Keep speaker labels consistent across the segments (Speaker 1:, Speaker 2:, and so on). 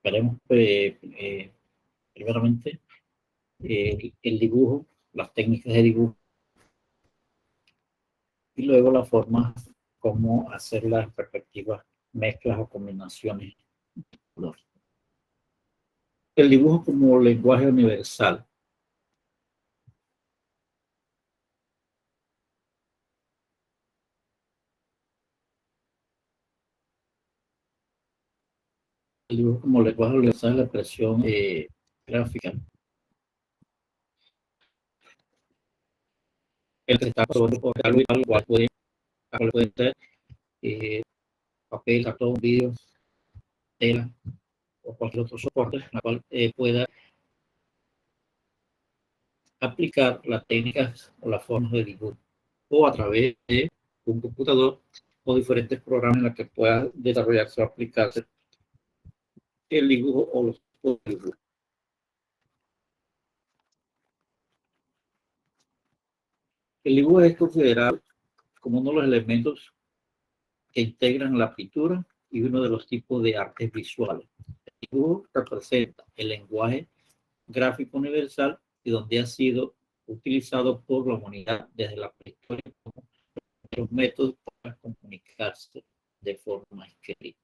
Speaker 1: Veremos primeramente el dibujo, las técnicas de dibujo y luego la forma como hacer las respectivas mezclas o combinaciones. El dibujo como lenguaje universal. El dibujo como lenguaje universal es la expresión gráfica. El que está sobre algo igual, puede ser papel, cartón, vídeo, tela o cualquier otro soporte en la cual pueda aplicar las técnicas o las formas de dibujo o a través de un computador o diferentes programas en los que pueda desarrollarse o aplicarse el dibujo o los dibujos. El dibujo es considerado como uno de los elementos que integran la pintura y uno de los tipos de artes visuales. El dibujo representa el lenguaje gráfico universal y donde ha sido utilizado por la humanidad desde la prehistoria como los métodos para comunicarse de forma escrita.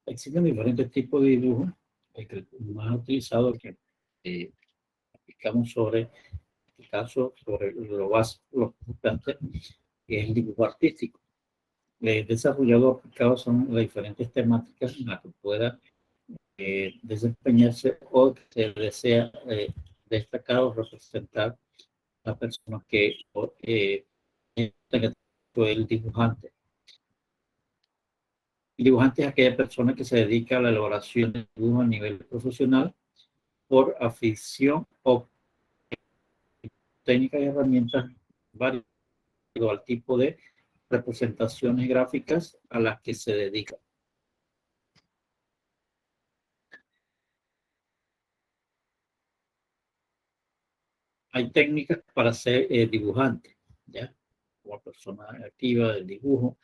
Speaker 1: Existen diferentes tipos de dibujos. El más utilizado que aplicamos sobre el caso, sobre lo básico, lo importante, que es el dibujo artístico. Desarrollado aplicado son las diferentes temáticas en las que pueda desempeñarse o que se desea destacar o representar la persona que el dibujante. El dibujante es aquella persona que se dedica a la elaboración de dibujo a nivel profesional por afición o técnicas y herramientas variadas al tipo de representaciones gráficas a las que se dedica. Hay técnicas para ser dibujante, ¿ya? Como persona activa del dibujo.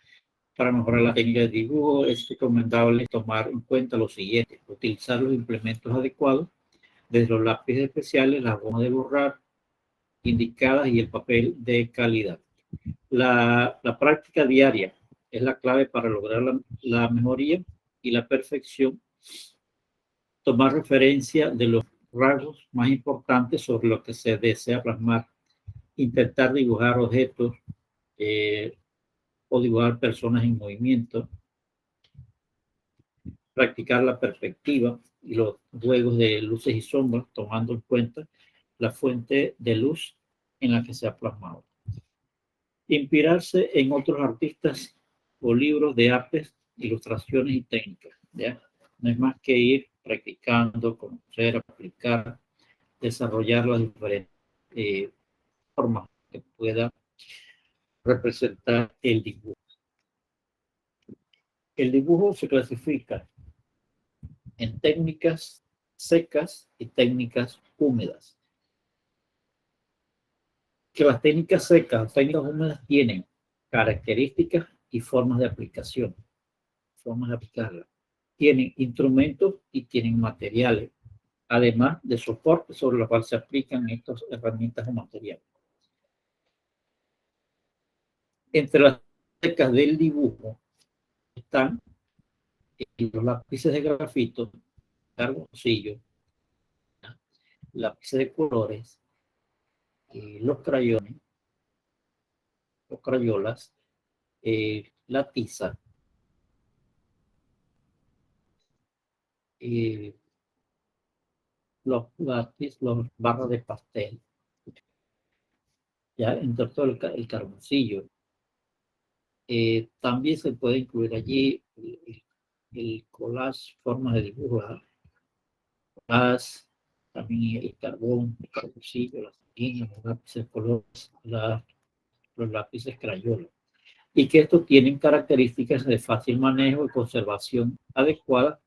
Speaker 1: Para mejorar la técnica de dibujo es recomendable tomar en cuenta lo siguiente: utilizar los implementos adecuados, desde los lápices especiales, las gomas de borrar indicadas y el papel de calidad. La práctica diaria es la clave para lograr la mejoría y la perfección. Tomar referencia de los rasgos más importantes sobre lo que se desea plasmar. Intentar dibujar objetos eh, o dibujar personas en movimiento. Practicar la perspectiva y los juegos de luces y sombras, tomando en cuenta la fuente de luz en la que se ha plasmado. Inspirarse en otros artistas o libros de artes, ilustraciones y técnicas. ¿Ya? No es más que ir practicando, conocer, aplicar, desarrollar las diferentes formas que pueda representar el dibujo. El dibujo se clasifica en técnicas secas y técnicas húmedas. Que las técnicas secas, técnicas húmedas tienen características y formas de aplicación, formas de aplicarlas. Tienen instrumentos y tienen materiales, además de soporte sobre los cuales se aplican estas herramientas o materiales. Entre las técnicas del dibujo están los lápices de grafito, carboncillo, lápices de colores, los crayones, los crayolas, la tiza, los lápices, los barras de pastel, ya entre todo el carboncillo. También se puede incluir allí el collage, formas de dibujo, también el carbón, el carboncillo, las líneas, los lápices de colores, los lápices crayola. Y que estos tienen características de fácil manejo y conservación adecuada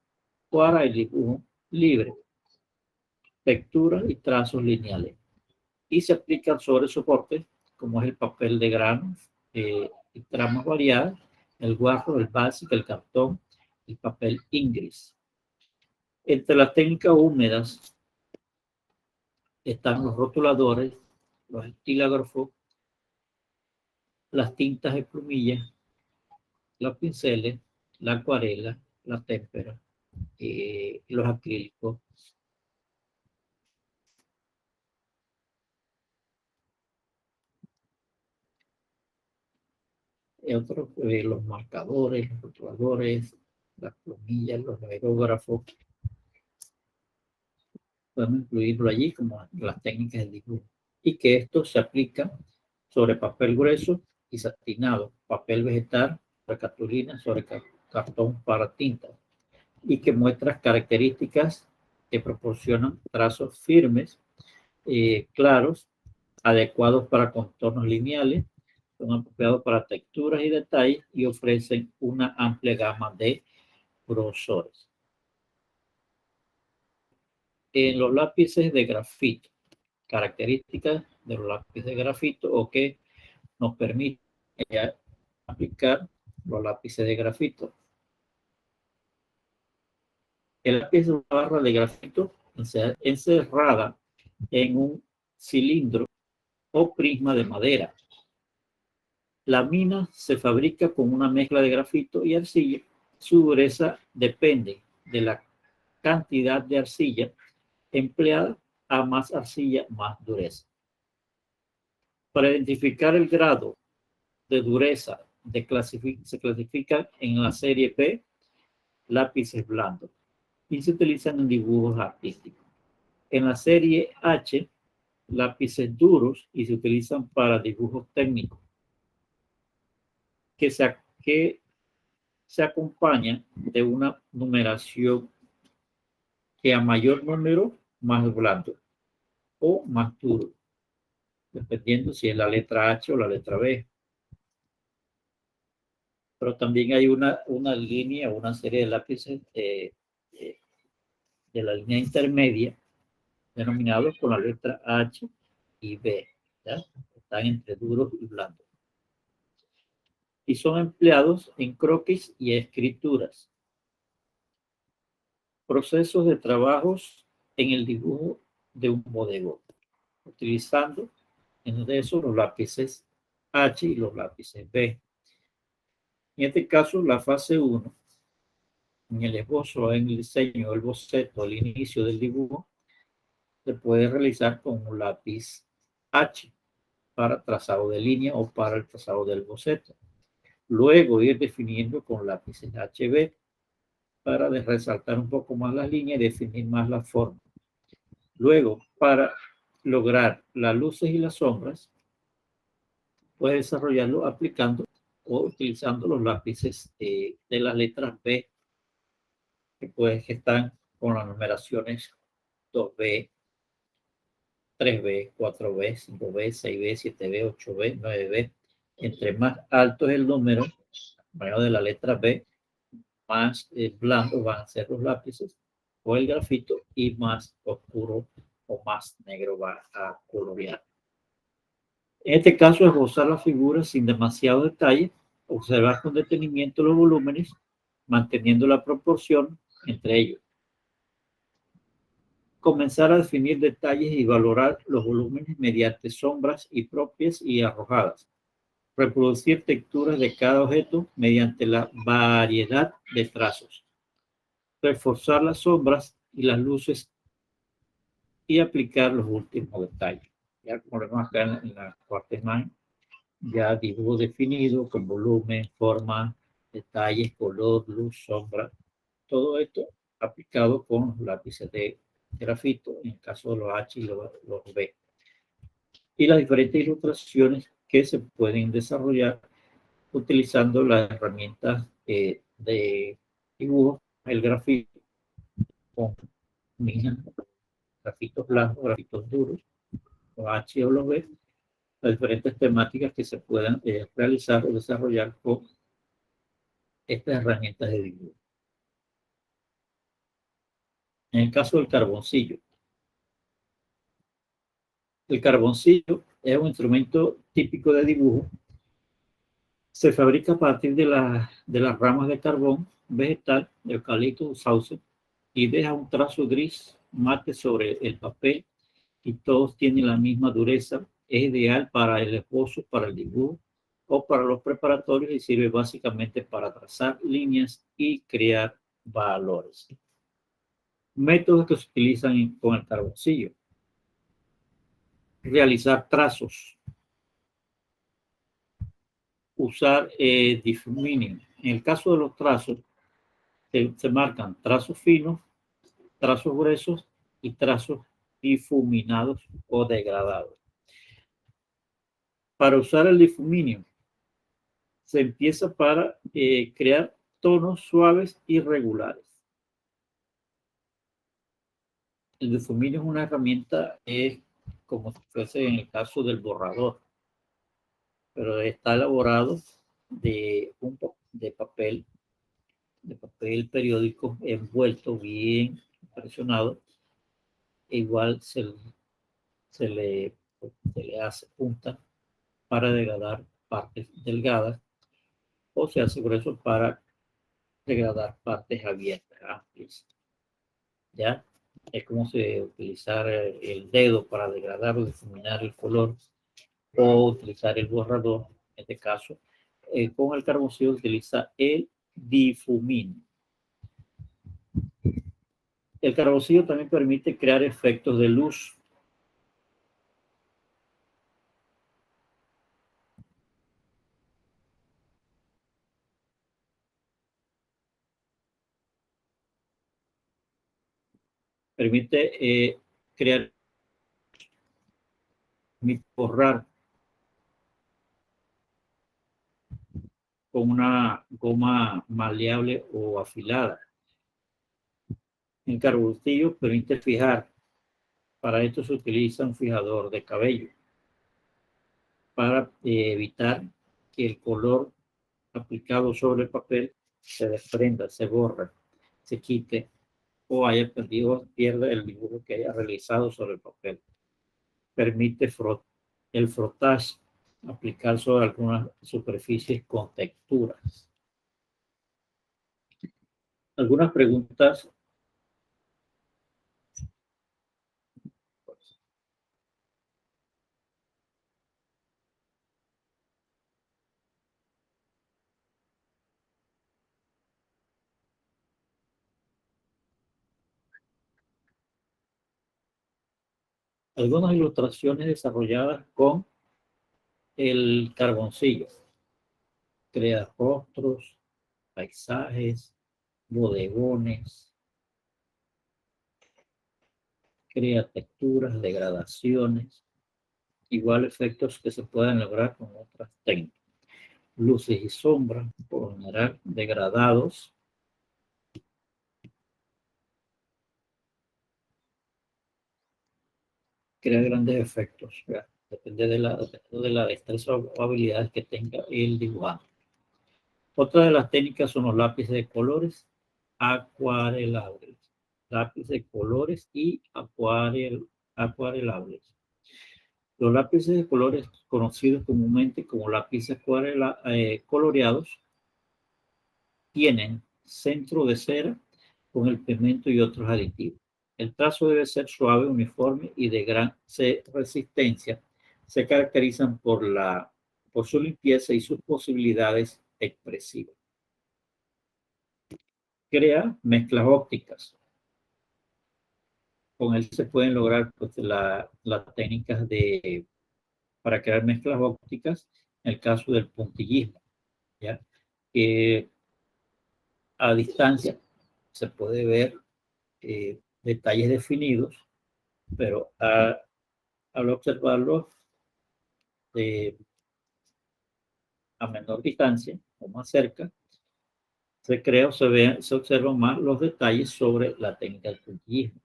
Speaker 1: para el dibujo libre, texturas y trazos lineales. Y se aplican sobre soportes como es el papel de grano, y tramas variadas, el guarro, el básico, el cartón, el papel ingres. Entre las técnicas húmedas están los rotuladores, los estilógrafos, las tintas de plumilla, los pinceles, la acuarela, la témpera, los acrílicos. Los marcadores, los rotuladores, las plumillas, los aerógrafos. Podemos incluirlo allí como las técnicas de dibujo. Y que esto se aplica sobre papel grueso y satinado, papel vegetal, sobre cartulina, sobre cartón para tinta. Y que muestra características que proporcionan trazos firmes, claros, adecuados para contornos lineales, son apropiados para texturas y detalles y ofrecen una amplia gama de grosores. En los lápices de grafito, características de los lápices de grafito o que nos permite aplicar los lápices de grafito. El lápiz es una barra de grafito encerrada en un cilindro o prisma de madera. La mina se fabrica con una mezcla de grafito y arcilla. Su dureza depende de la cantidad de arcilla empleada. A más arcilla, más dureza. Para identificar el grado de dureza se clasifica en la serie P lápices blandos y se utilizan en dibujos artísticos. En la serie H, lápices duros y se utilizan para dibujos técnicos que se acompaña de una numeración que a mayor número, más blando o más duro, dependiendo si es la letra H o la letra B. Pero también hay una línea, una serie de lápices de la línea intermedia, denominados con la letra H y B, ¿ya? Están entre duros y blandos. Y son empleados en croquis y escrituras. Procesos de trabajos en el dibujo de un bodegón, utilizando en eso los lápices H y los lápices B. En este caso, la fase 1, en el esbozo, en el diseño, el boceto, al inicio del dibujo, se puede realizar con un lápiz H para trazado de línea o para el trazado del boceto. Luego ir definiendo con lápices HB para resaltar un poco más las líneas y definir más la forma. Luego, para lograr las luces y las sombras, puede desarrollarlo aplicando o utilizando los lápices de las letras B, que están con las numeraciones 2B, 3B, 4B, 5B, 6B, 7B, 8B, 9B. Entre más alto es el número de la letra B, más blandos van a ser los lápices o el grafito y más oscuro o más negro va a colorear. En este caso, esbozar las figuras sin demasiado detalle, observar con detenimiento los volúmenes, manteniendo la proporción entre ellos. Comenzar a definir detalles y valorar los volúmenes mediante sombras y propias y arrojadas. Reproducir texturas de cada objeto mediante la variedad de trazos. Reforzar las sombras y las luces y aplicar los últimos detalles. Ya como vemos acá en la cuarta imagen, ya dibujo definido con volumen, forma, detalles, color, luz, sombra, todo esto aplicado con lápices de grafito, en el caso de los H y los B. Y las diferentes ilustraciones que se pueden desarrollar utilizando las herramientas de dibujo, el grafito, con grafitos blancos, grafitos duros, los H o los B, las diferentes temáticas que se puedan realizar o desarrollar con estas herramientas de dibujo. En el caso del carboncillo, el carboncillo es un instrumento típico de dibujo. Se fabrica a partir de las ramas de carbón vegetal, eucalipto o sauce, y deja un trazo gris mate sobre el papel y todos tienen la misma dureza. Es ideal para el esbozo, para el dibujo o para los preparatorios y sirve básicamente para trazar líneas y crear valores. Métodos que se utilizan con el carboncillo. Realizar trazos. Usar difuminio. En el caso de los trazos, se marcan trazos finos, trazos gruesos y trazos difuminados o degradados. Para usar el difuminio, se empieza para crear tonos suaves y regulares. El difuminio es una herramienta, como si fuese en el caso del borrador, pero está elaborado de papel periódico envuelto, bien presionado. E igual se le, se le hace punta para degradar partes delgadas o se hace grueso para degradar partes abiertas, amplias. ¿Ya? Es como si utilizar el dedo para degradar o difuminar el color o utilizar el borrador, en este caso. Con el carboncillo utiliza el difuminio. El carboncillo también permite crear efectos de luz. Permite crear, borrar con una goma maleable o afilada. El carboncillo permite fijar. Para esto se utiliza un fijador de cabello para evitar que el color aplicado sobre el papel se desprenda, se borre, se quite o haya perdido, pierda el dibujo que haya realizado sobre el papel. Permite el frotage, aplicar sobre algunas superficies con texturas. Algunas preguntas. Algunas ilustraciones desarrolladas con el carboncillo. Crea rostros, paisajes, bodegones, crea texturas, degradaciones, igual efectos que se pueden lograr con otras técnicas. Luces y sombras, por lo general degradados. Crea grandes efectos, ¿verdad? Depende de la destreza o habilidades que tenga el dibujante. Otra de las técnicas son los lápices de colores acuarelables. Lápices de colores y acuarelables. Los lápices de colores, conocidos comúnmente como lápices coloreados, tienen centro de cera con el pigmento y otros aditivos. El trazo debe ser suave, uniforme y de gran resistencia. Se caracterizan por su limpieza y sus posibilidades expresivas. Crea mezclas ópticas. con él se pueden lograr pues, las técnicas para crear mezclas ópticas en el caso del puntillismo, ¿ya? Que a distancia se puede ver detalles definidos, pero al observarlos a menor distancia o más cerca, se observan más los detalles sobre la técnica del puntillismo.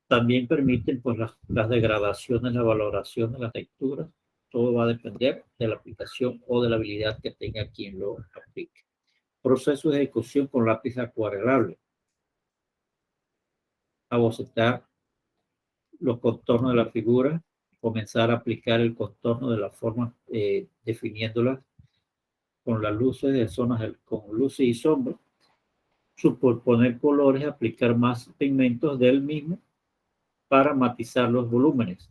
Speaker 1: También permiten pues, las degradaciones, la valoración de las texturas. Todo va a depender de la aplicación o de la habilidad que tenga quien lo aplique. Proceso de ejecución con lápiz acuarelable. A bocetar los contornos de la figura, comenzar a aplicar el contorno de la forma, definiéndolas con las luces de zonas con luces y sombras, superponer colores, aplicar más pigmentos del mismo para matizar los volúmenes.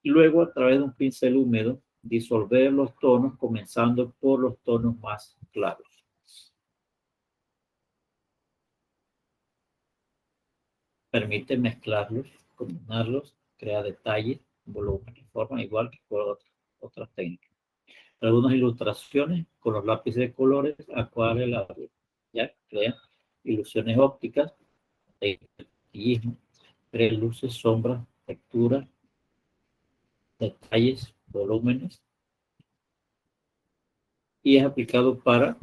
Speaker 1: Y luego, a través de un pincel húmedo, disolver los tonos, comenzando por los tonos más claros. Permite mezclarlos, combinarlos, crear detalles, volumen y forma, igual que con otras técnicas. Algunas ilustraciones con los lápices de colores, acuarela, ya crean ilusiones ópticas, crea luces, sombras, texturas, detalles, volúmenes, y es aplicado para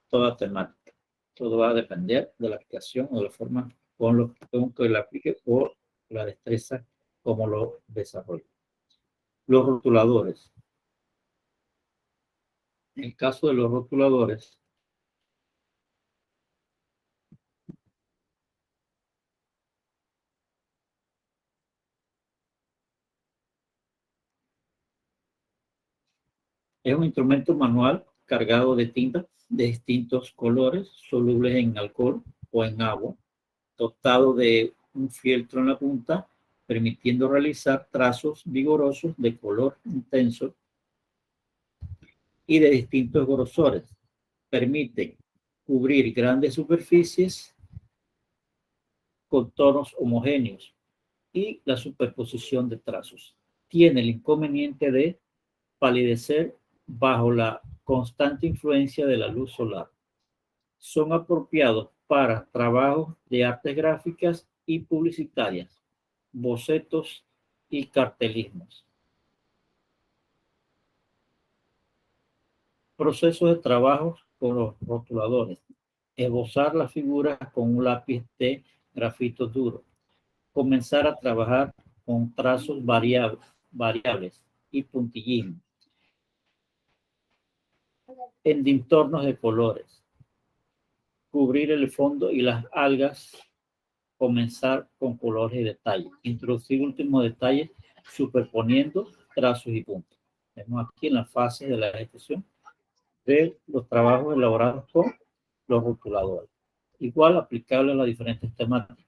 Speaker 1: toda temática. Todo va a depender de la aplicación o de la forma con que la aplique o la destreza como lo desarrolle. Los rotuladores. En el caso de los rotuladores, es un instrumento manual cargado de tinta de distintos colores, solubles en alcohol o en agua, dotado de un fieltro en la punta, permitiendo realizar trazos vigorosos de color intenso y de distintos grosores. Permiten cubrir grandes superficies con tonos homogéneos y la superposición de trazos. Tiene el inconveniente de palidecer bajo la constante influencia de la luz solar. Son apropiados para trabajos de artes gráficas y publicitarias, bocetos y cartelismos. Procesos de trabajo con los rotuladores. Esbozar las figuras con un lápiz de grafito duro. Comenzar a trabajar con trazos variables y puntillismo en entornos de colores. Cubrir el fondo y las algas, comenzar con colores y detalles. Introducir últimos detalles superponiendo trazos y puntos. Vemos aquí en la fase de la ejecución de los trabajos elaborados con los rotuladores. Igual aplicable a las diferentes temáticas.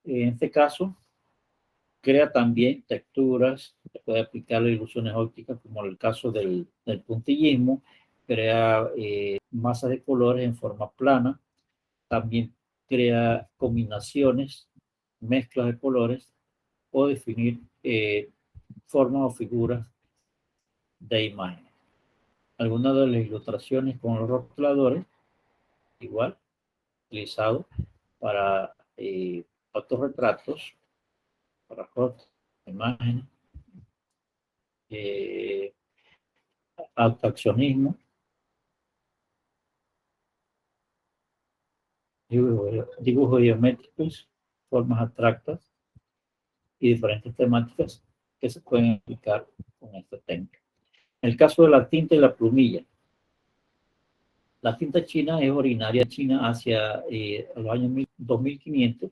Speaker 1: En este caso, crea también texturas, se puede aplicar ilusiones ópticas, como en el caso del puntillismo, crea masas de colores en forma plana, también crea combinaciones, mezclas de colores, o definir formas o figuras de imágenes. Algunas de las ilustraciones con los rotuladores, igual, utilizado para autorretratos, para fotos, imágenes, autoaccionismo, dibujos geométricos, formas abstractas y diferentes temáticas que se pueden aplicar con esta técnica. En el caso de la tinta y la plumilla, la tinta china es originaria de China hacia los años 2500,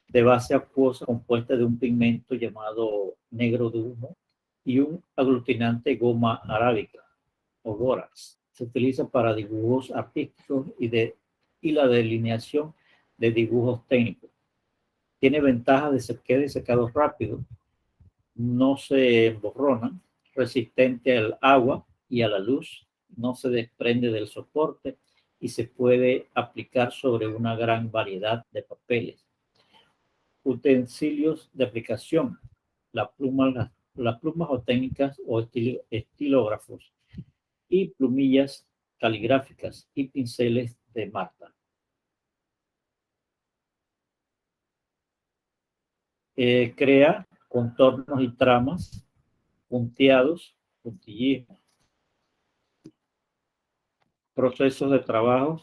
Speaker 1: de base acuosa compuesta de un pigmento llamado negro de humo y un aglutinante goma arábica o bórax. Se utiliza para dibujos artísticos y la delineación de dibujos técnicos. Tiene ventajas de secado rápido, no se emborrona, resistente al agua y a la luz, no se desprende del soporte y se puede aplicar sobre una gran variedad de papeles. Utensilios de aplicación, las plumas o técnicas o estilógrafos y plumillas caligráficas y pinceles de Marta. Crea contornos y tramas, punteados, puntillismo, procesos de trabajo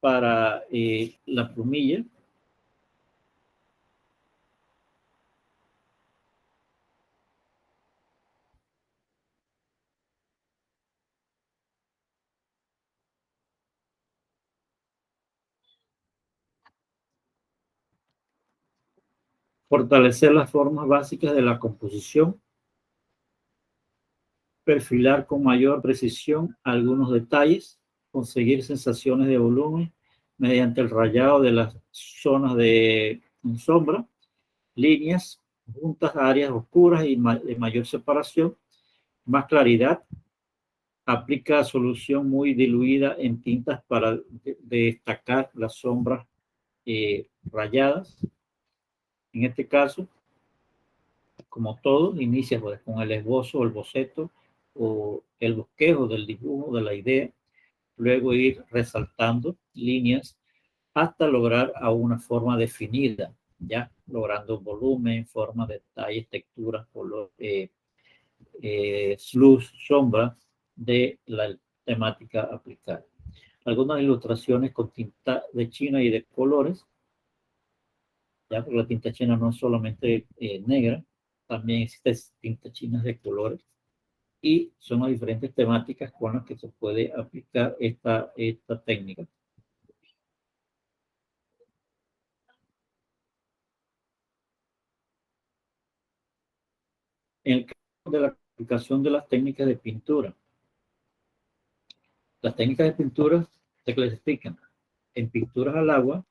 Speaker 1: para la plumilla. Fortalecer las formas básicas de la composición, perfilar con mayor precisión algunos detalles, conseguir sensaciones de volumen mediante el rayado de las zonas de sombra, líneas, juntas, áreas oscuras y de mayor separación, más claridad. Aplica solución muy diluida en tintas para destacar las sombras rayadas. En este caso, como todo, inicia pues, con el esbozo, el boceto o el bosquejo del dibujo, de la idea, luego ir resaltando líneas hasta lograr a una forma definida, ya logrando volumen, forma, detalles, texturas, color, luz, sombra de la temática aplicada. Algunas ilustraciones con tinta de China y de colores, ya porque la tinta china no es solamente negra, también existe tinta china de colores y son las diferentes temáticas con las que se puede aplicar esta técnica. En el caso de la aplicación de las técnicas de pintura, las técnicas de pintura se clasifican en pinturas al agua,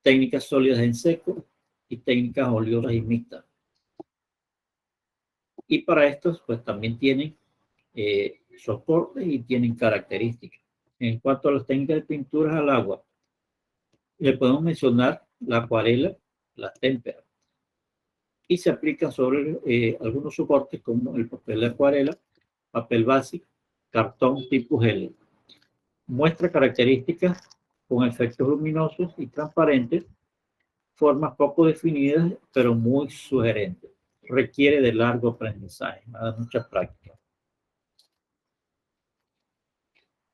Speaker 1: técnicas sólidas en seco y técnicas oleosas y mixtas. Y para estos, pues también tienen soportes y tienen características. En cuanto a las técnicas de pinturas al agua, le podemos mencionar la acuarela, la témpera, y se aplican sobre algunos soportes como el papel de acuarela, papel básico, cartón tipo gel. Muestra características con efectos luminosos y transparentes, formas poco definidas, pero muy sugerentes. Requiere de largo aprendizaje, mucha práctica.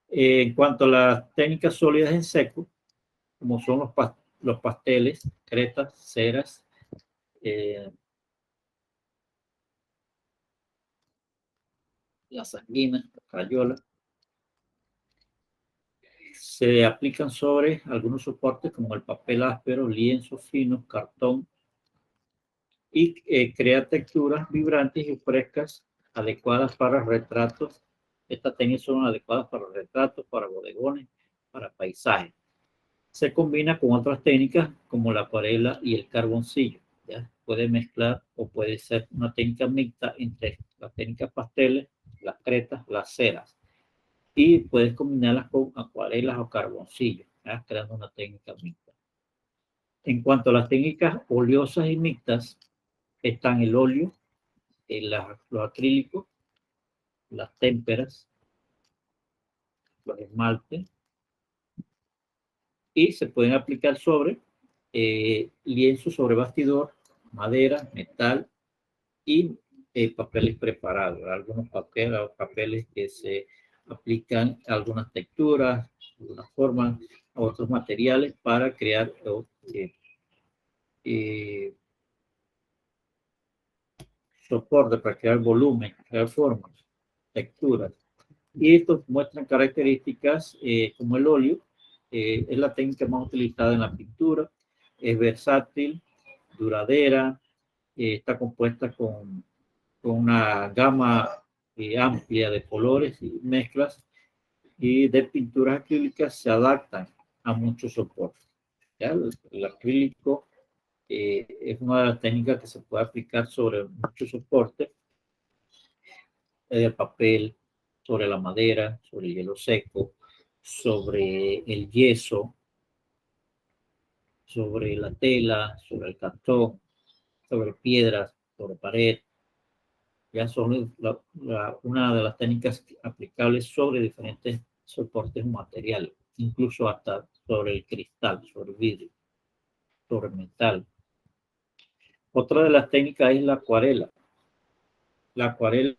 Speaker 1: En cuanto a las técnicas sólidas en seco, como son los pasteles, cretas, ceras, las sanguinas, rayolas, se aplican sobre algunos soportes como el papel áspero, lienzos finos, cartón, y crea texturas vibrantes y frescas adecuadas para retratos. Estas técnicas son adecuadas para retratos, para bodegones, para paisajes. Se combina con otras técnicas como la acuarela y el carboncillo. ¿Ya? Puede mezclar o puede ser una técnica mixta entre las técnicas pasteles, las cretas, las ceras. Y puedes combinarlas con acuarelas o carboncillo, ¿ya? Creando una técnica mixta. En cuanto a las técnicas oleosas y mixtas, están el óleo, los acrílicos, las témperas, los esmaltes, y se pueden aplicar sobre lienzo sobre bastidor, madera, metal y papeles preparados. Algunos papeles que se aplican a algunas texturas, algunas formas, a otros materiales para crear soporte, para crear volumen, crear formas, texturas. Y estos muestran características como el óleo, es la técnica más utilizada en la pintura, es versátil, duradera, está compuesta con una gama amplia de colores y mezclas, y de pinturas acrílicas se adaptan a muchos soportes. ¿Ya? El acrílico es una de las técnicas que se puede aplicar sobre muchos soportes, el papel, sobre la madera, sobre el hielo seco, sobre el yeso, sobre la tela, sobre el cartón, sobre piedras, sobre pared. Ya son una de las técnicas aplicables sobre diferentes soportes materiales, incluso hasta sobre el cristal, sobre el vidrio, sobre el metal. Otra de las técnicas es la acuarela. La acuarela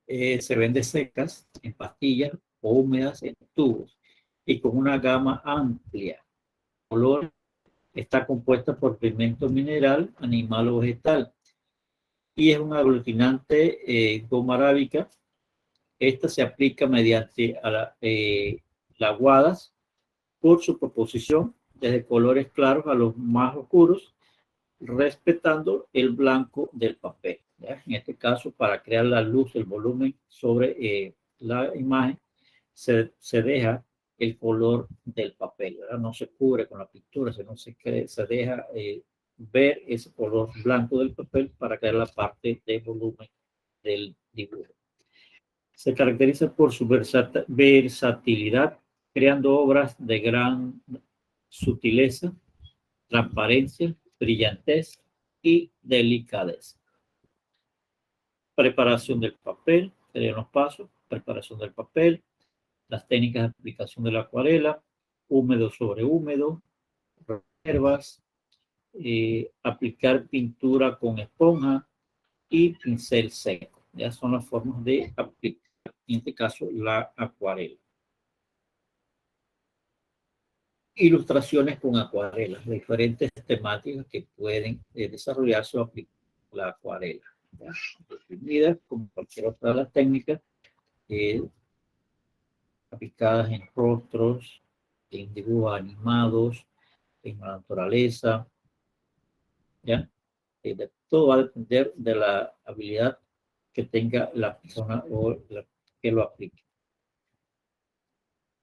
Speaker 1: se vende secas en pastillas o húmedas en tubos y con una gama amplia. El color está compuesta por pigmento mineral, animal o vegetal y es un aglutinante goma arábica. Esta se aplica mediante aguadas por su proposición desde colores claros a los más oscuros, respetando el blanco del papel. ¿Ya? En este caso, para crear la luz, el volumen sobre la imagen, se deja el color del papel, ¿verdad? No se cubre con la pintura, sino se deja ver ese color blanco del papel para crear la parte de volumen del dibujo. Se caracteriza por su versatilidad, creando obras de gran sutileza, transparencia, brillantez y delicadeza. Preparación del papel, serían los pasos: preparación del papel, las técnicas de aplicación de la acuarela, húmedo sobre húmedo, reservas, aplicar pintura con esponja y pincel seco. Ya son las formas de aplicar, en este caso, la acuarela. Ilustraciones con acuarelas, diferentes temáticas que pueden desarrollarse o aplicar la acuarela. Definidas como cualquier otra de las técnicas, aplicadas en rostros, en dibujos animados, en la naturaleza, ¿ya? Todo va a depender de la habilidad que tenga la persona o que lo aplique.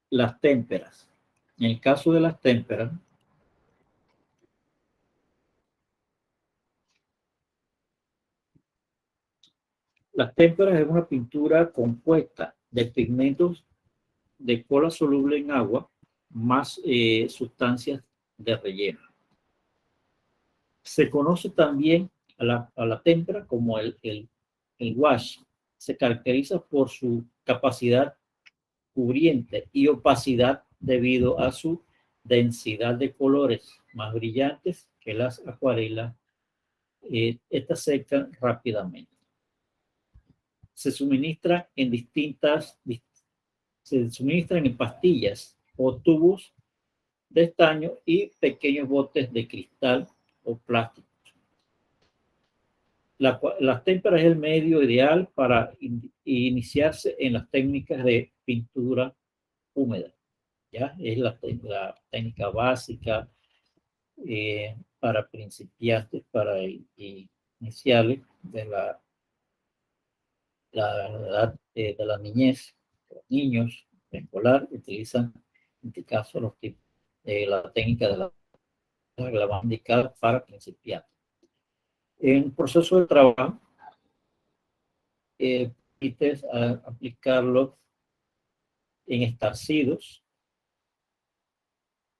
Speaker 1: Las témperas. En el caso de las témperas, es una pintura compuesta de pigmentos de cola soluble en agua más sustancias de relleno. Se conoce también a la témpera como el wash. Se caracteriza por su capacidad cubriente y opacidad debido a su densidad de colores más brillantes que las acuarelas. Estas secan rápidamente. Se suministran en pastillas o tubos de estaño y pequeños botes de cristal o plástico. Las témperas es el medio ideal para iniciarse en las técnicas de pintura húmeda. ¿Ya? Es la técnica básica para principiantes, para iniciales de la edad de la niñez. Los niños escolar utilizan, en este caso, la técnica de la van a indicar para principiantes. En proceso de trabajo, permites aplicarlo en estarcidos,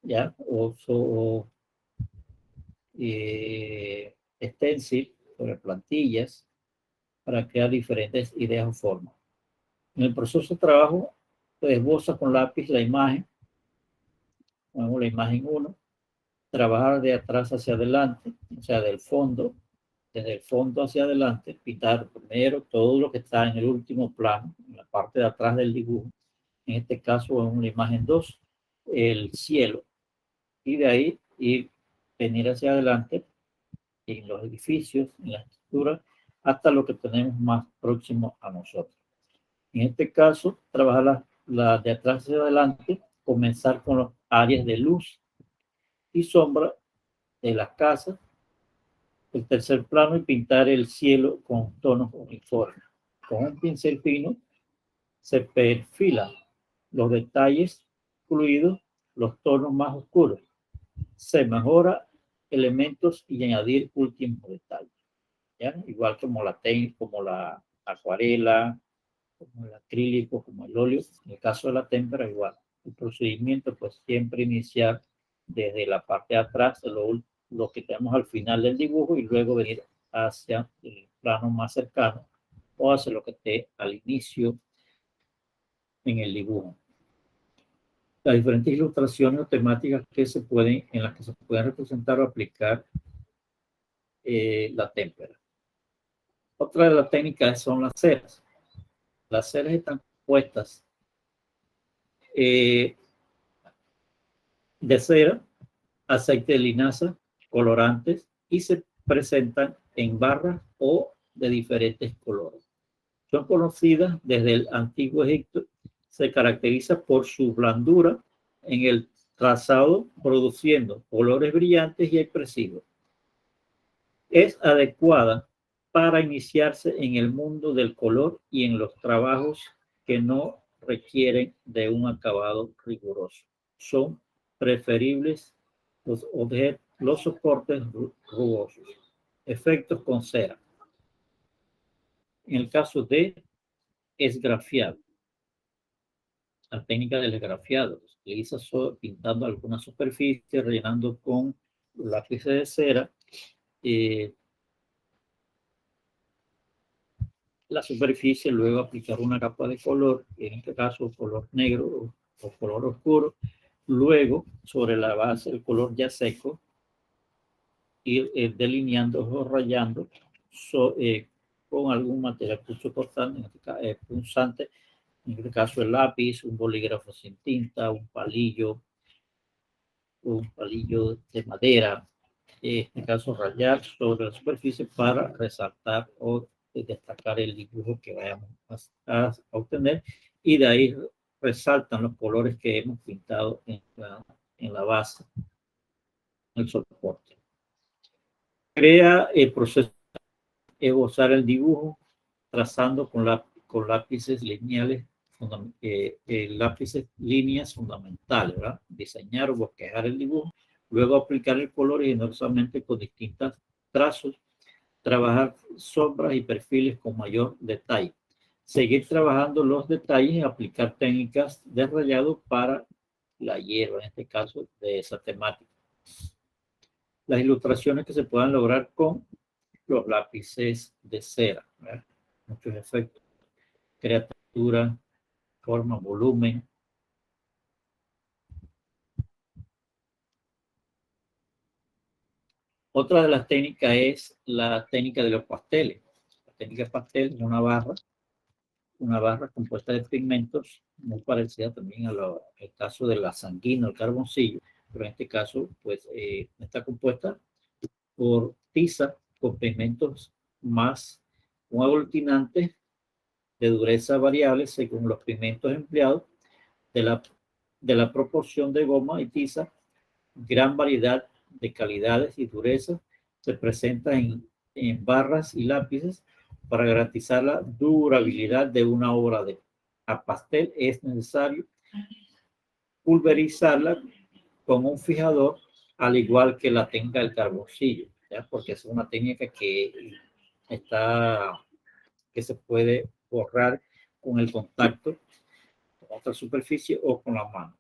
Speaker 1: ¿ya? O stencil sobre plantillas para crear diferentes ideas o formas. En el proceso de trabajo, pues, esboza con lápiz la imagen, ponemos la imagen 1, trabajar de atrás hacia adelante, o sea, del fondo, desde el fondo hacia adelante, pintar primero todo lo que está en el último plano, en la parte de atrás del dibujo. En este caso, en una imagen 2, el cielo, y de ahí ir, venir hacia adelante en los edificios, en la estructura, hasta lo que tenemos más próximo a nosotros. En este caso, trabajar la de atrás hacia adelante, comenzar con las áreas de luz y sombra de las casas, el tercer plano, y pintar el cielo con tonos uniformes. Con un pincel fino se perfilan los detalles fluidos, los tonos más oscuros. Se mejora elementos y añadir últimos detalles. ¿Ya? Igual como la acuarela como el acrílico, como el óleo. En el caso de la témpera, igual. El procedimiento, pues siempre iniciar desde la parte de atrás, de lo que tenemos al final del dibujo, y luego venir hacia el plano más cercano o hacia lo que esté al inicio en el dibujo. Las diferentes ilustraciones o temáticas en las que se pueden representar o aplicar la témpera. Otra de las técnicas son las ceras. Las ceras están compuestas de cera, aceite de linaza, colorantes, y se presentan en barras o de diferentes colores. Son conocidas desde el antiguo Egipto. Se caracteriza por su blandura en el trazado, produciendo colores brillantes y expresivos. Es adecuada para iniciarse en el mundo del color y en los trabajos que no requieren de un acabado riguroso. Son preferibles los soportes rugosos. Efectos con cera. En el caso de esgrafiado, la técnica del esgrafiado se utiliza pintando alguna superficie, rellenando con lápices de cera la superficie, luego aplicar una capa de color, en este caso color negro o color oscuro, luego sobre la base el color ya seco, ir delineando o rayando con algún material punzante, en este caso el lápiz, un bolígrafo sin tinta, un palillo de madera, en este caso rayar sobre la superficie para resaltar o destacar el dibujo que vayamos a obtener, y de ahí resaltan los colores que hemos pintado en la base, el soporte. Crea el proceso de esbozar el dibujo trazando con lápices lineales, líneas fundamentales, ¿verdad? Diseñar o bosquejar el dibujo, luego aplicar el color y generosamente con distintos trazos, trabajar sombras y perfiles con mayor detalle. Seguir trabajando los detalles y aplicar técnicas de rayado para la hierba, en este caso de esa temática. Las ilustraciones que se puedan lograr con los lápices de cera, ¿verdad? Muchos efectos, criatura, forma, volumen. Otra de las técnicas es la técnica de los pasteles. La técnica de pastel es una barra compuesta de pigmentos, muy parecida también al caso de la sanguina, el carboncillo, pero en este caso pues está compuesta por tiza con pigmentos más un aglutinante de dureza variable según los pigmentos empleados, de la proporción de goma y tiza. Gran variedad de calidades y durezas se presenta en barras y lápices. Para garantizar la durabilidad de una obra a pastel es necesario pulverizarla con un fijador, al igual que la técnica del carboncillo, ¿ya? Porque es una técnica que se puede borrar con el contacto con otra superficie o con la mano.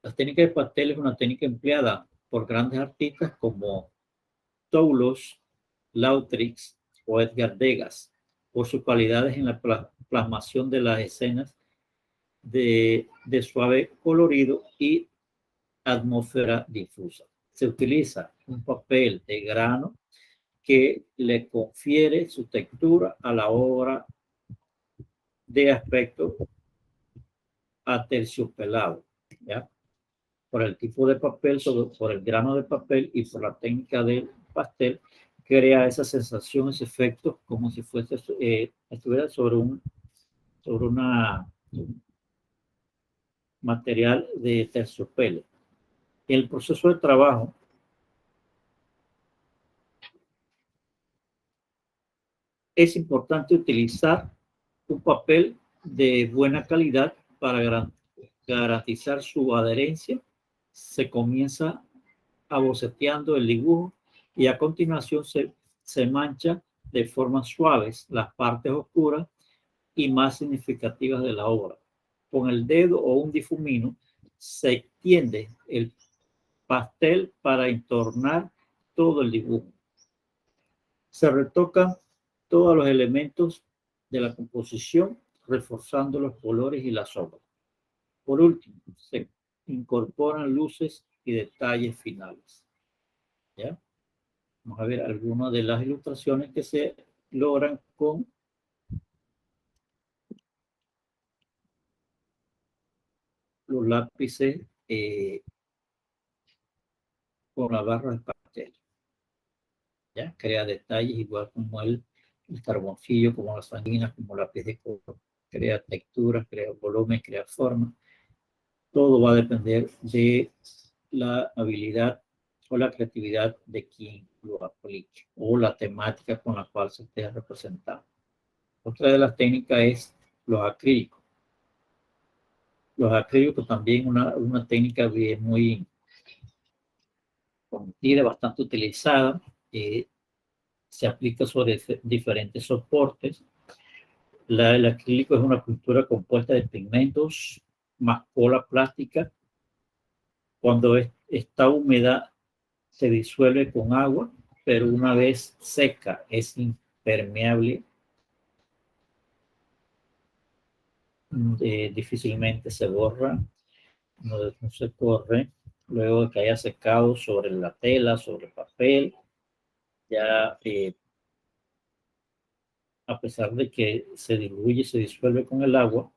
Speaker 1: La técnica de pastel es una técnica empleada por grandes artistas como Toulouse Lautrec o Edgar Degas, por sus cualidades en la plasmación de las escenas de suave colorido y atmósfera difusa. Se utiliza un papel de grano que le confiere su textura a la obra de aspecto aterciopelado, ¿ya? Por el tipo de papel, por el grano de papel y por la técnica del pastel, crea esa sensación, ese efecto, como si estuviera sobre un material de terciopelo. El proceso de trabajo es importante utilizar un papel de buena calidad para garantizar su adherencia. Se comienza boceteando el dibujo y a continuación se mancha de formas suaves las partes oscuras y más significativas de la obra. Con el dedo o un difumino se extiende el pastel para entornar todo el dibujo. Se retocan todos los elementos de la composición, reforzando los colores y las sombras. Por último, se incorporan luces y detalles finales. ¿Ya? Vamos a ver algunas de las ilustraciones que se logran con los lápices con la barra de pastel. ¿Ya? Crea detalles igual como el carboncillo, como las sanguinas, como lápiz de color. Crea texturas, crea volumen, crea forma. Todo va a depender de la habilidad o la creatividad de quien lo aplique o la temática con la cual se esté representando. Otra de las técnicas es los acrílicos. Los acrílicos también una técnica bien muy conocida, bastante utilizada. Se aplica sobre diferentes soportes. El acrílico es una pintura compuesta de pigmentos más cola plástica. Cuando está húmeda se disuelve con agua, pero una vez seca es impermeable. Difícilmente se borra, no se corre. Luego de que haya secado sobre la tela, sobre el papel, ya a pesar de que se diluye, se disuelve con el agua,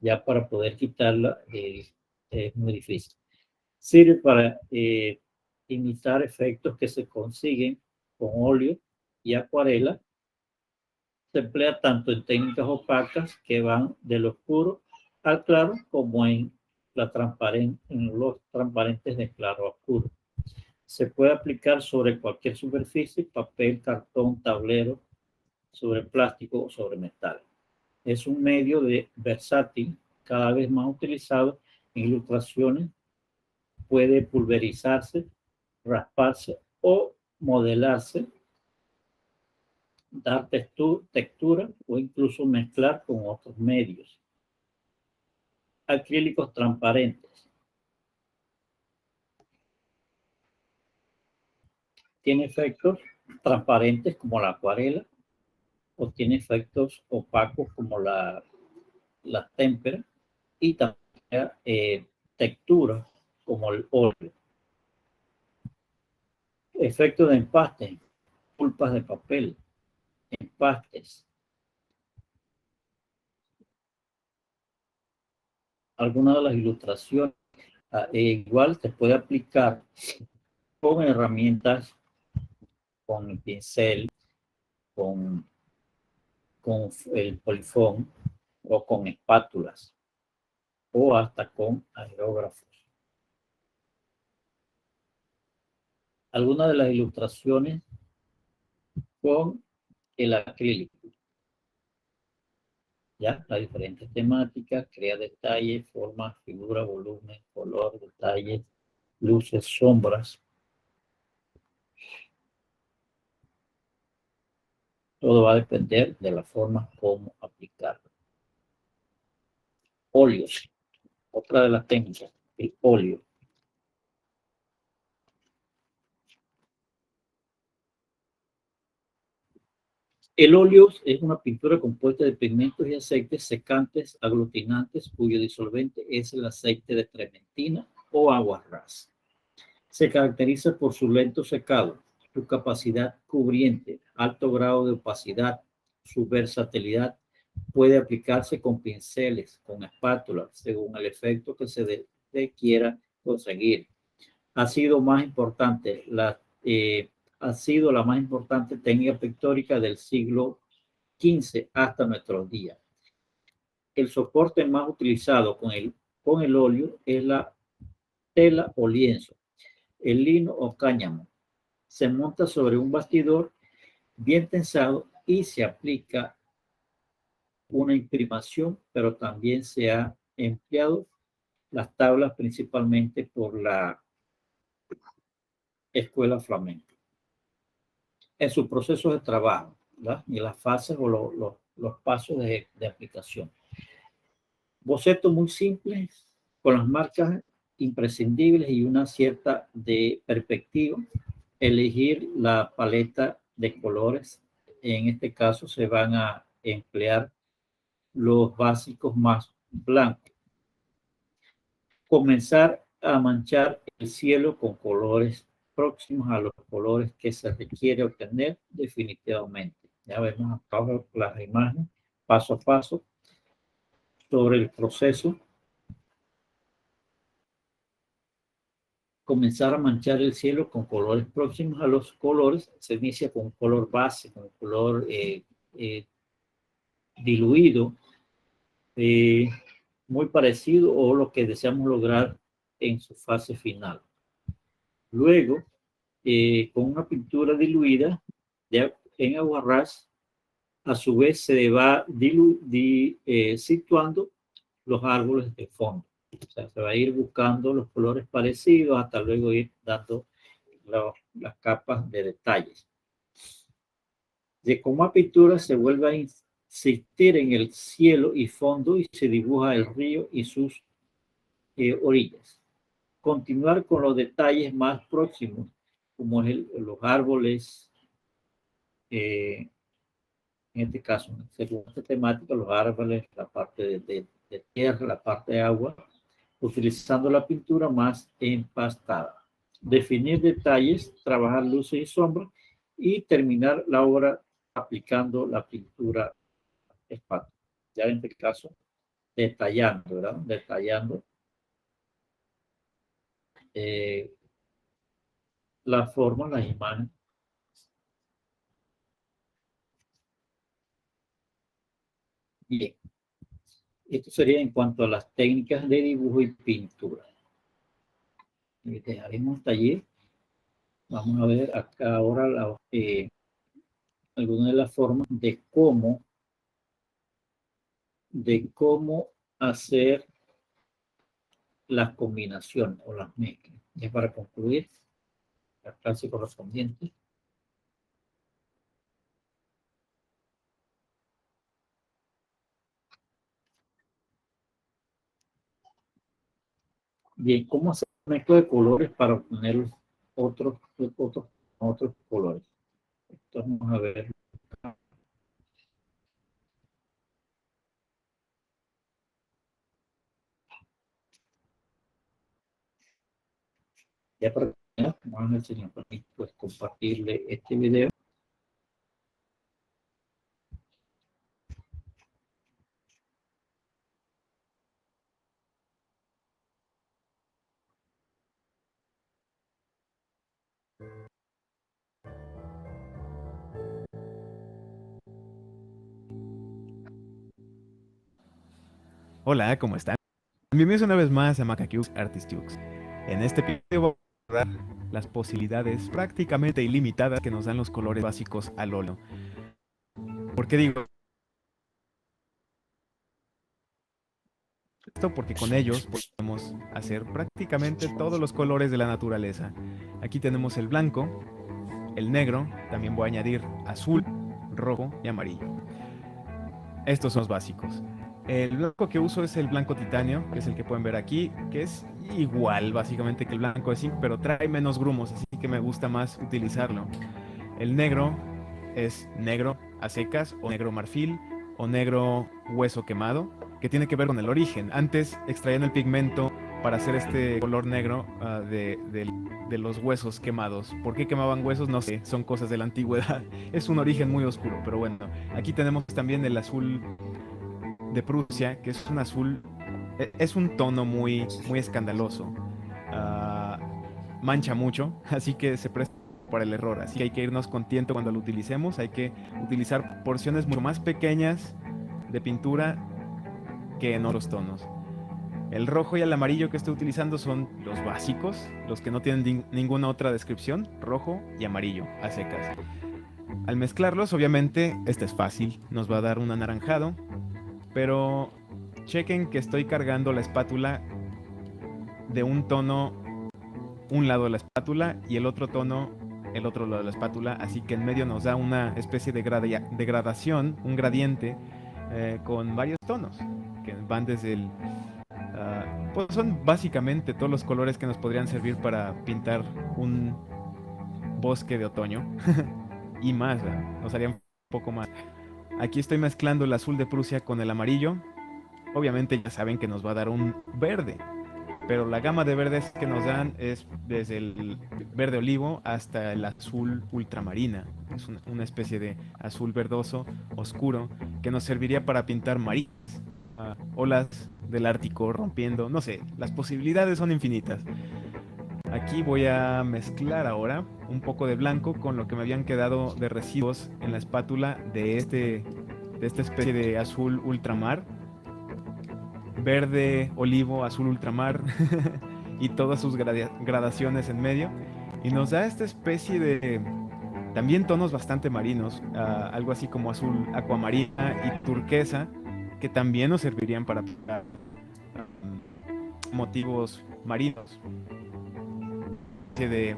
Speaker 1: ya para poder quitarla es muy difícil. Sirve para imitar efectos que se consiguen con óleo y acuarela. Se emplea tanto en técnicas opacas que van del oscuro al claro, como en los transparentes de claro a oscuro. Se puede aplicar sobre cualquier superficie: papel, cartón, tablero, sobre plástico o sobre metal. Es un medio versátil, cada vez más utilizado en ilustraciones. Puede pulverizarse, rasparse o modelarse, dar textura o incluso mezclar con otros medios. Acrílicos transparentes. Tiene efectos transparentes como la acuarela, o tiene efectos opacos como la témpera, y también textura como el óleo. Efectos de empaste, pulpas de papel, empastes. Algunas de las ilustraciones igual se puede aplicar con herramientas, con el pincel, con el polifón o con espátulas o hasta con aerógrafos. Algunas de las ilustraciones con el acrílico. Ya, las diferentes temáticas: crea detalles, forma, figura, volumen, color, detalles, luces, sombras. Todo va a depender de la forma como aplicarlo. Óleos. Otra de las técnicas, el óleo. El óleo es una pintura compuesta de pigmentos y aceites secantes aglutinantes cuyo disolvente es el aceite de trementina o agua ras. Se caracteriza por su lento secado, su capacidad cubriente, alto grado de opacidad, su versatilidad. Puede aplicarse con pinceles, con espátulas, según el efecto que se quiera conseguir. Ha sido la más importante técnica pictórica del siglo XV hasta nuestros días. El soporte más utilizado con el óleo es la tela o lienzo, el lino o cáñamo. Se monta sobre un bastidor bien tensado y se aplica una imprimación, pero también se ha empleado las tablas principalmente por la escuela flamenca. En sus procesos de trabajo, ¿verdad? Y las fases o los pasos de aplicación. Boceto muy simple, con las marcas imprescindibles y una cierta de perspectiva. Elegir la paleta de colores. En este caso se van a emplear los básicos más blancos. Comenzar a manchar el cielo con colores próximos a los colores que se requiere obtener definitivamente. Ya vemos acá las imágenes paso a paso sobre el proceso. Comenzar a manchar el cielo con colores próximos a los colores. Se inicia con un color base, con un color diluido, muy parecido o lo que deseamos lograr en su fase final. Luego, con una pintura diluida en aguarrás, a su vez se va situando los árboles de fondo. O sea, se va a ir buscando los colores parecidos hasta luego ir dando las capas de detalles. De como a pintura se vuelve a insistir en el cielo y fondo y se dibuja el río y sus orillas. Continuar con los detalles más próximos, como los árboles, en este caso, según esta temática, los árboles, la parte de tierra, la parte de agua, utilizando la pintura más empastada. Definir detalles, trabajar luces y sombras y terminar la obra aplicando la pintura espátula. Ya en este caso, detallando, ¿verdad? Detallando la forma, las imágenes. Bien, esto sería en cuanto a las técnicas de dibujo y pintura. Dejaremos hasta allí. Vamos a ver acá ahora algunas de las formas de cómo hacer las combinaciones o las mezclas. Ya para concluir la clase correspondiente. Bien, ¿cómo hacer mezcla de colores para obtener otros colores? Entonces vamos a ver. Ya para terminar, vamos a ver si nos permite pues, compartirle este video.
Speaker 2: Hola, ¿cómo están? Bienvenidos una vez más a Macacubes Artistiux. En este video voy a abordar las posibilidades prácticamente ilimitadas que nos dan los colores básicos al óleo. ¿Por qué digo esto? Porque con ellos podemos hacer prácticamente todos los colores de la naturaleza. Aquí tenemos el blanco, el negro, también voy a añadir azul, rojo y amarillo. Estos son los básicos. El blanco que uso es el blanco titanio, que es el que pueden ver aquí, que es igual básicamente que el blanco de zinc, pero trae menos grumos, así que me gusta más utilizarlo. El negro es negro a secas, o negro marfil, o negro hueso quemado, que tiene que ver con el origen. Antes extraían el pigmento para hacer este color negro de los huesos quemados. ¿Por qué quemaban huesos? No sé, son cosas de la antigüedad. Es un origen muy oscuro, pero bueno. Aquí tenemos también el azul de Prusia, que es un azul, es un tono muy escandaloso. Uh, Mancha mucho, así que se presta para el error. Así que hay que irnos con tiento cuando lo utilicemos. Hay que utilizar porciones mucho más pequeñas de pintura que en otros tonos. El rojo y el amarillo que estoy utilizando son los básicos, los que no tienen ninguna otra descripción, rojo y amarillo, a secas. Al mezclarlos, obviamente, este es fácil, nos va a dar un anaranjado, pero chequen que estoy cargando la espátula de un tono, un lado de la espátula y el otro tono el otro lado de la espátula, así que en medio nos da una especie de, de gradación, un gradiente con varios tonos, que van desde el... pues son básicamente todos los colores que nos podrían servir para pintar un bosque de otoño y más, ¿verdad? Nos haría un poco más. Aquí estoy mezclando el azul de Prusia con el amarillo. Obviamente ya saben que nos va a dar un verde, pero la gama de verdes que nos dan es desde el verde olivo hasta el azul ultramarina. Es una especie de azul verdoso oscuro que nos serviría para pintar marismas, olas del Ártico rompiendo, no sé, las posibilidades son infinitas. Aquí voy a mezclar ahora un poco de blanco con lo que me habían quedado de residuos en la espátula de esta especie de azul ultramar, verde, olivo, azul ultramar y todas sus gradaciones en medio. Y nos da esta especie de también tonos bastante marinos, algo así como azul acuamarina y turquesa, que también nos servirían para pintar motivos marinos, de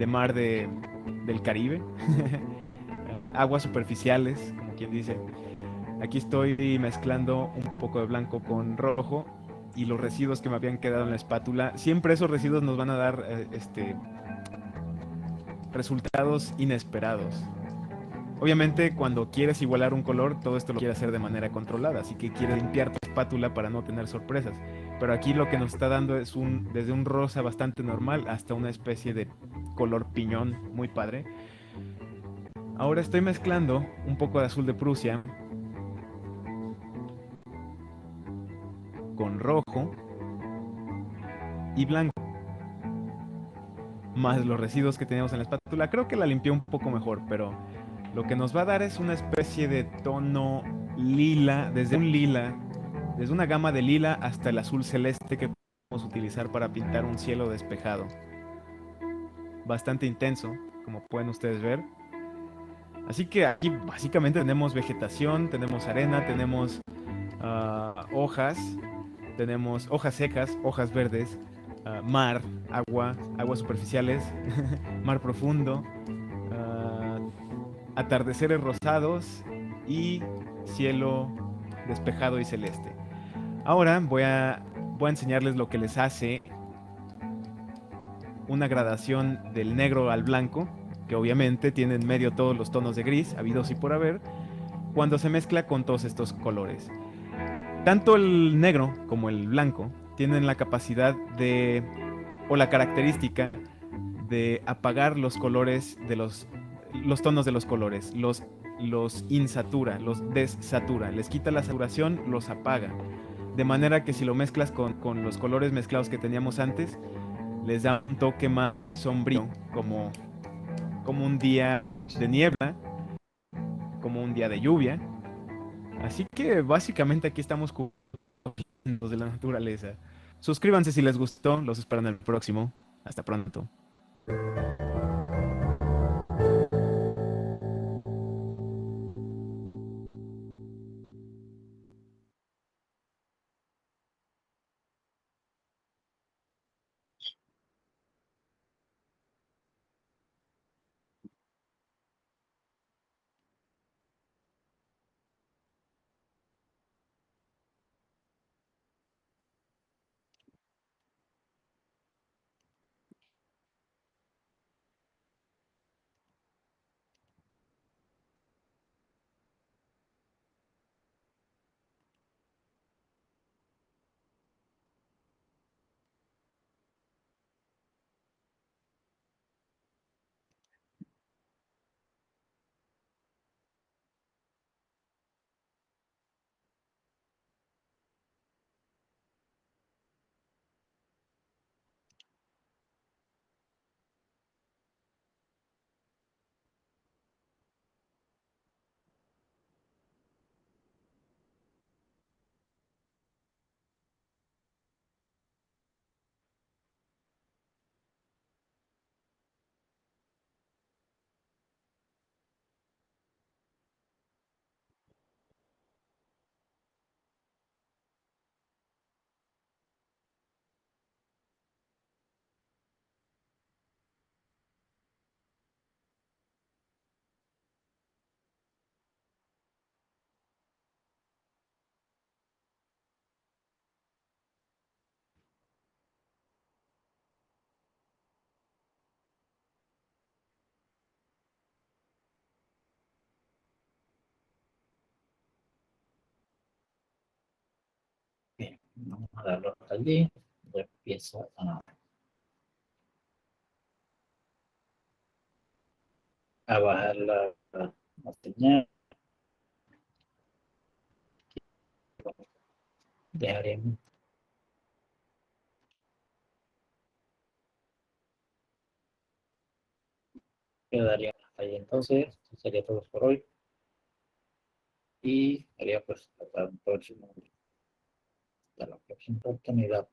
Speaker 2: mar del Caribe, aguas superficiales, como quien dice. Aquí estoy mezclando un poco de blanco con rojo y los residuos que me habían quedado en la espátula. Siempre esos residuos nos van a dar resultados inesperados. Obviamente, cuando quieres igualar un color, todo esto lo quieres hacer de manera controlada, así que quieres limpiar tu espátula para no tener sorpresas. Pero aquí lo que nos está dando es desde un rosa bastante normal hasta una especie de color piñón muy padre. Ahora estoy mezclando un poco de azul de Prusia con rojo y blanco, más los residuos que teníamos en la espátula. Creo que la limpié un poco mejor, pero lo que nos va a dar es una especie de tono lila, desde una gama de lila hasta el azul celeste que podemos utilizar para pintar un cielo despejado. Bastante intenso, como pueden ustedes ver. Así que aquí básicamente tenemos vegetación, tenemos arena, tenemos hojas, tenemos hojas secas, hojas verdes, mar, agua, aguas superficiales, mar profundo, ah, atardeceres rosados y cielo despejado y celeste. Ahora voy a enseñarles lo que les hace una gradación del negro al blanco, que obviamente tiene en medio todos los tonos de gris, habidos y por haber, cuando se mezcla con todos estos colores. Tanto el negro como el blanco tienen la capacidad o la característica de apagar los colores de los tonos de los colores, los insatura, los desatura, les quita la saturación, los apaga. De manera que si lo mezclas con los colores mezclados que teníamos antes, les da un toque más sombrío, como un día de niebla, como un día de lluvia. Así que básicamente aquí estamos los de la naturaleza. Suscríbanse si les gustó, los espero en el próximo. Hasta pronto.
Speaker 1: Vamos a darlo hasta allí. Ya empieza a bajar la señal. Dejaremos. Quedaría hasta ahí. Entonces, eso sería todo por hoy. Y sería pues hasta la próxima oportunidad.